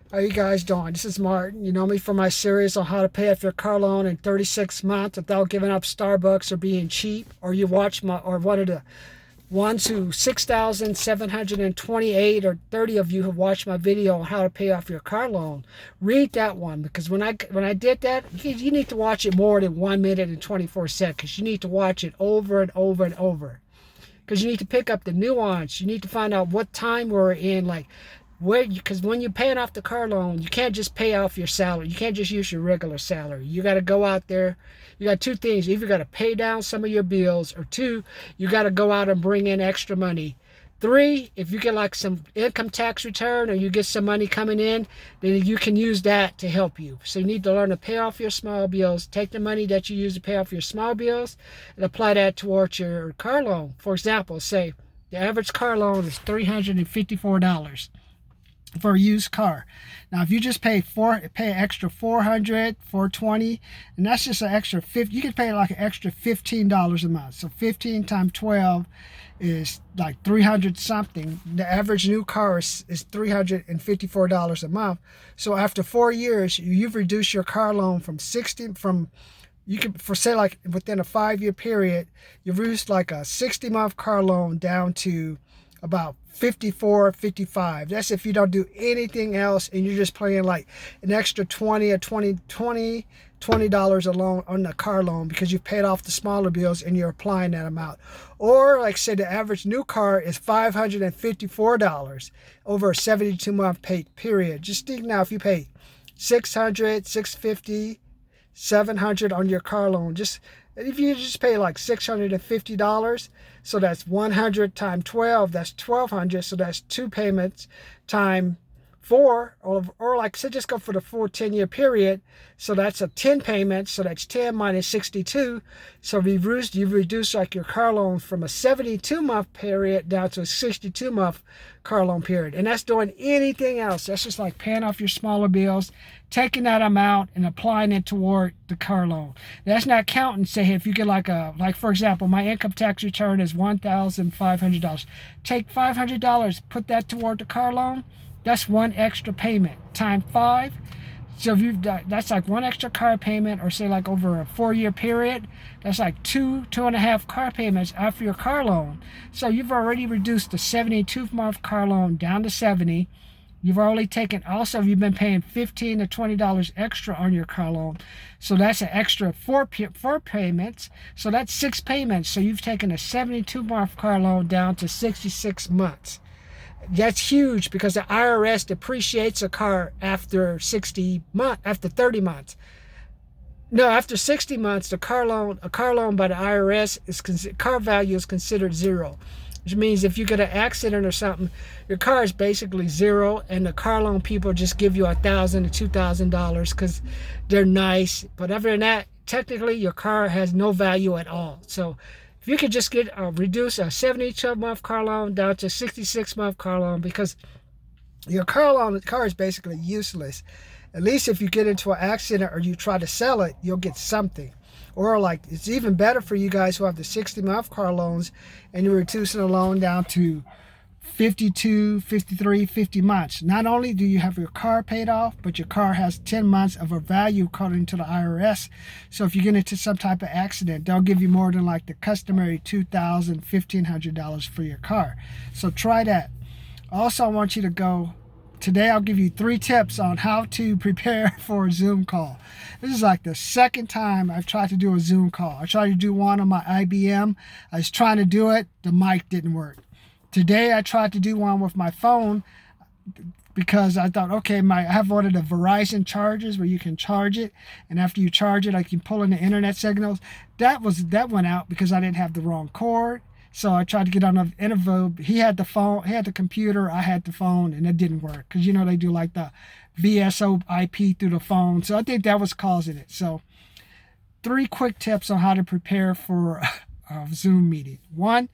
How you guys doing? This is Martin. You know me from my series on how to pay off your car loan in 36 months without giving up Starbucks or being cheap. Or you watch my, or one of the ones who 6,728 or 30 of you have watched my video on how to pay off your car loan. Read that one, because when I did that, you need to watch it more than 1 minute and 24 seconds. You need to watch it over and over and over, because you need to pick up the nuance. You need to find out what time we're in, like where, because when you're paying off the car loan, you can't just pay off your salary. You can't just use your regular salary. You got to go out there. You got two things: either you got to pay down some of your bills, or two, you got to go out and bring in extra money. Three, if you get like some income tax return or you get some money coming in, then you can use that to help you. So you need to learn to pay off your small bills. Take the money that you use to pay off your small bills and apply that towards your car loan. For example, say the average car loan is $354 for a used car. Now, if you just pay an extra 400, 420, and that's just an extra 50, you can pay like an extra $15 a month. So 15 times 12 is like 300 something. The average new car is $354 a month. So after 4 years, you've reduced your car loan from 60 from you can, for say like within a 5-year period, you've reduced like a 60-month car loan down to about 54, 55. That's if you don't do anything else and you're just paying like an extra 20 or $20 alone on the car loan, because you've paid off the smaller bills and you're applying that amount. Or like say the average new car is $554 over a 72-month pay period. Just think now, if you pay 600, 650, 700 on your car loan, just if you just pay like $650, so that's 100 times 12, that's 1,200, so that's two payments time 4, or like say just go for the full 10-year period, so that's a 10 payments, so that's 10 minus 62, so you've reduced like your car loan from a 72-month period down to a 62-month car loan period. And that's doing anything else. That's just like paying off your smaller bills, taking that amount and applying it toward the car loan. That's not counting, say, if you get like for example, my income tax return is $1,500. Take $500, put that toward the car loan. That's one extra payment times 5. So if that's like one extra car payment, or say like over a 4-year period, that's like two and a half car payments after your car loan. So you've already reduced the 72-month car loan down to 70. You've already taken, also you've been paying $15 to $20 extra on your car loan. So that's an extra four payments. So that's 6 payments. So you've taken a 72-month car loan down to 66 months. That's huge, because the IRS depreciates a car after 30 months. No, after 60 months, a car loan by the IRS car value is considered zero, which means if you get an accident or something, your car is basically zero, and the car loan people just give you $1,000 to $2,000 because they're nice. But other than that, technically your car has no value at all. So if you could just reduce a 72-month car loan down to a 66-month car loan, because your car is basically useless. At least if you get into an accident or you try to sell it, you'll get something. Or like, it's even better for you guys who have the 60-month car loans and you're reducing the loan down to 52, 53, 50 months. Not only do you have your car paid off, but your car has 10 months of a value according to the IRS. So if you get into some type of accident, they'll give you more than like the customary $2,000, $1,500 for your car. So try that. Also, I want you to go. Today I'll give you 3 tips on how to prepare for a Zoom call. This is like the second time I've tried to do a Zoom call. I tried to do one on my IBM. I was trying to do it. The mic didn't work. Today I tried to do one with my phone, because I thought, okay, I have one of the Verizon chargers where you can charge it, and after you charge it, I can pull in the internet signals. That went out because I didn't have the wrong cord. So I tried to get on an interview. He had the phone, he had the computer, I had the phone, and it didn't work, because they do like the VSO IP through the phone. So I think that was causing it. So 3 quick tips on how to prepare for a Zoom meeting. 1,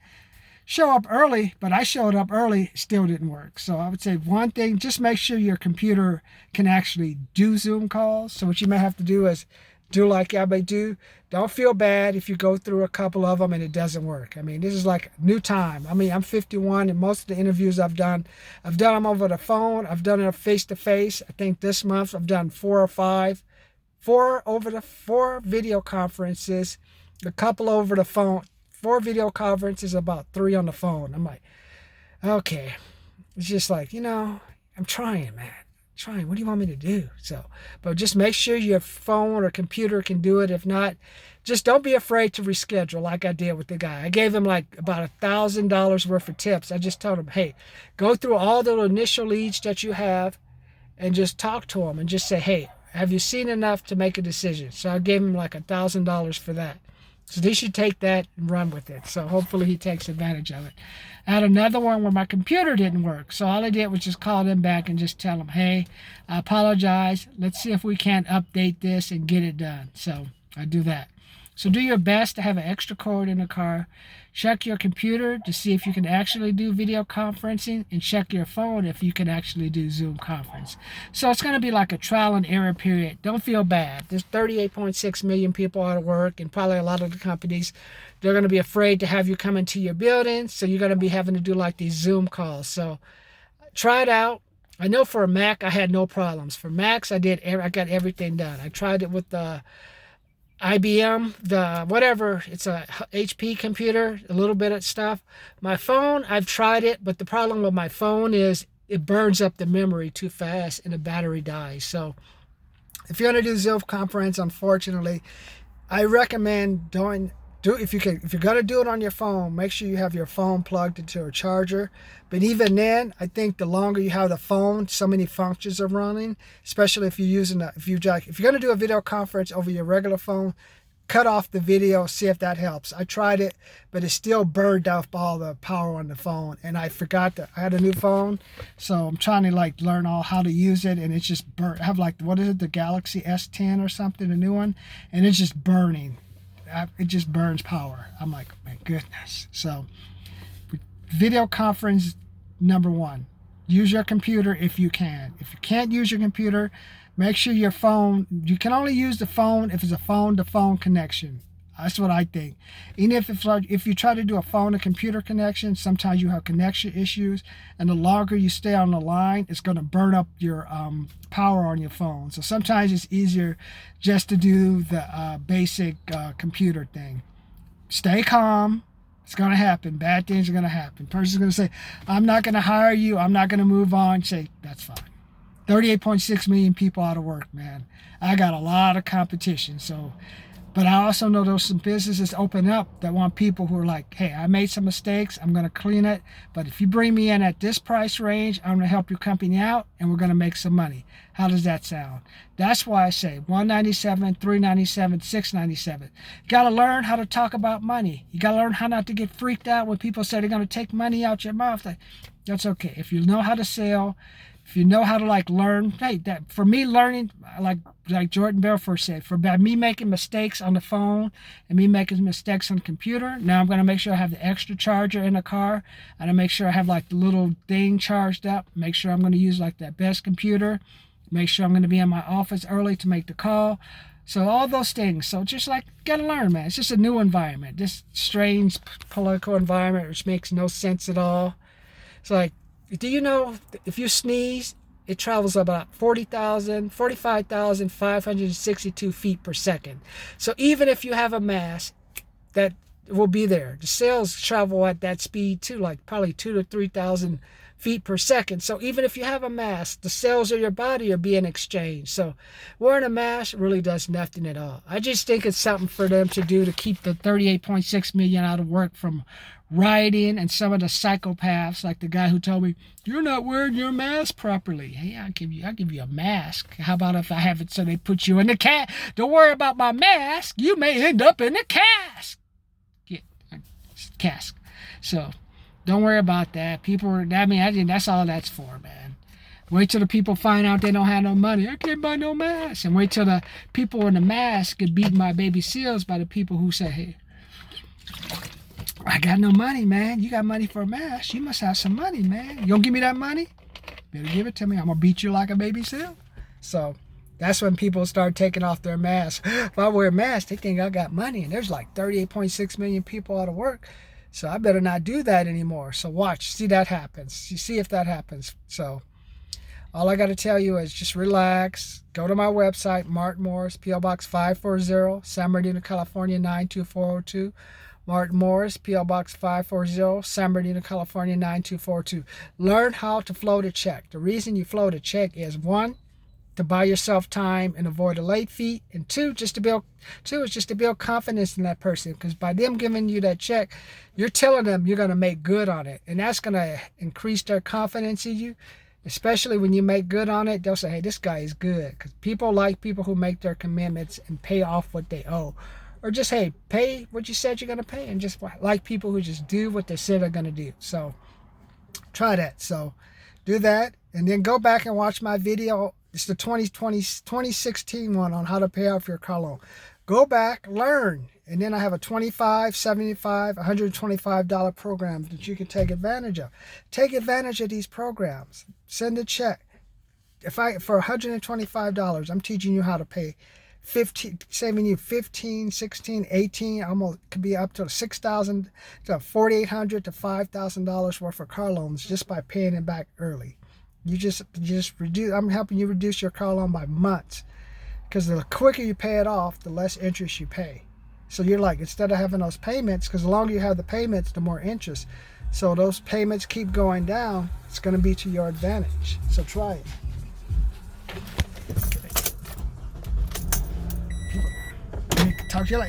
show up early, but I showed up early, still didn't work. So I would say one thing, just make sure your computer can actually do Zoom calls. So what you may have to do is do like I may do. Don't feel bad if you go through a couple of them and it doesn't work. I mean, this is like new time. I mean, I'm 51, and most of the interviews I've done them over the phone. I've done it face to face. I think this month I've done 4 or 5, 4 video conferences, a couple over the phone, 4 video conferences, about 3 on the phone. I'm like, okay, it's just like, I'm trying, man. Trying. What do you want me to do? So, but just make sure your phone or computer can do it. If not, just don't be afraid to reschedule like I did with the guy. I gave him like about $1,000 worth of tips. I just told him, hey, go through all the initial leads that you have and just talk to him and just say, hey, have you seen enough to make a decision? So I gave him like $1,000 for that. So they should take that and run with it. So hopefully he takes advantage of it. I had another one where my computer didn't work. So all I did was just call them back and just tell them, hey, I apologize. Let's see if we can't update this and get it done. So I do that. So do your best to have an extra cord in the car. Check your computer to see if you can actually do video conferencing, and check your phone if you can actually do Zoom conference. So it's going to be like a trial and error period. Don't feel bad. There's 38.6 million people out of work, and probably a lot of the companies, they're going to be afraid to have you come into your building. So you're going to be having to do like these Zoom calls. So try it out. I know for a Mac, I had no problems. For Macs, I got everything done. I tried it with the IBM, it's a HP computer, a little bit of stuff. My phone, I've tried it, but the problem with my phone is it burns up the memory too fast and the battery dies. So if you're going to do Zoom conference, unfortunately, I recommend if you're going to do it on your phone, make sure you have your phone plugged into a charger. But even then, I think the longer you have the phone, so many functions are running, especially if you're going to do a video conference over your regular phone, cut off the video, see if that helps. I tried it, but it still burned off all the power on the phone, and I forgot that I had a new phone, so I'm trying to learn how to use it, and it's just burnt. I have the Galaxy S10 or something, a new one, and it's just burning. It just burns power. I'm like, my goodness. So video conference, number 1, use your computer if you can. If you can't use your computer, make sure your phone, you can only use the phone if it's a phone-to-phone connection. That's what I think. Even if you try to do a phone to computer connection, sometimes you have connection issues, and the longer you stay on the line, it's going to burn up your power on your phone. So sometimes it's easier just to do the basic computer thing. Stay calm. It's going to happen. Bad things are going to happen. Person's going to say, I'm not going to hire you. I'm not going to move on. Say, that's fine. 38.6 million people out of work, man. I got a lot of competition. But I also know there's some businesses open up that want people who are like, hey, I made some mistakes. I'm going to clean it. But if you bring me in at this price range, I'm going to help your company out, and we're going to make some money. How does that sound? That's why I say $197, $397, $697. You got to learn how to talk about money. You got to learn how not to get freaked out when people say they're going to take money out your mouth. That's okay. If you know how to sell, if you know how to learn, hey, that for me learning, like Jordan Belfort said, for me making mistakes on the phone and me making mistakes on the computer, now I'm going to make sure I have the extra charger in the car, and I make sure I have the little thing charged up, make sure I'm going to use that best computer, make sure I'm going to be in my office early to make the call. So all those things. So just gotta learn, man. It's just a new environment, this strange political environment which makes no sense at all. It's do you know if you sneeze, it travels about 45,562 feet per second. So even if you have a mask, that will be there. The cells travel at that speed too, probably 2,000 to 3,000 feet per second. So even if you have a mask, the cells of your body are being exchanged. So wearing a mask really does nothing at all. I just think it's something for them to do to keep the 38.6 million out of work from rioting, and some of the psychopaths, like the guy who told me, you're not wearing your mask properly. Hey, I'll give you a mask. How about if I have it so they put you in the Don't worry about my mask. You may end up in the cask. So don't worry about that. I think that's all that's for, man. Wait till the people find out they don't have no money. I can't buy no mask. And wait till the people in the mask get beaten by baby seals by the people who say, hey, I got no money, man. You got money for a mask. You must have some money, man. You don't give me that money? Better give it to me. I'm going to beat you like a baby seal. So That's when people start taking off their masks. If I wear a mask, they think I got money. And there's like 38.6 million people out of work. So I better not do that anymore. So watch, see that happens. You see if that happens. So all I got to tell you is just relax. Go to my website, Martin Morris, P.O. Box 540, San Bernardino, California, 92402. Martin Morris, P.O. Box 540, San Bernardino, California, 92402. Learn how to float a check. The reason you float a check is, one, to buy yourself time and avoid a late fee, and two is just to build confidence in that person, because by them giving you that check, you're telling them you're going to make good on it, and that's going to increase their confidence in you. Especially when you make good on it, they'll say, hey, this guy is good, because people like people who make their commitments and pay off what they owe, or just, hey, pay what you said you're going to pay, and just like people who just do what they said they're going to do. So try that. So do that, and then go back and watch my video. It's the 2016 one on how to pay off your car loan. Go back, learn, and then I have a $25, $75, $125 program that you can take advantage of. Take advantage of these programs. Send a check. For $125, I'm teaching you how to pay 15, saving you 15, 16, 18, almost could be up to $6,000 to $4,800 to $5,000 worth of car loans just by paying it back early. You just reduce. I'm helping you reduce your car loan by months, because the quicker you pay it off, the less interest you pay. So you're like, instead of having those payments, because the longer you have the payments, the more interest. So those payments keep going down. It's going to be to your advantage. So try it. Talk to you later.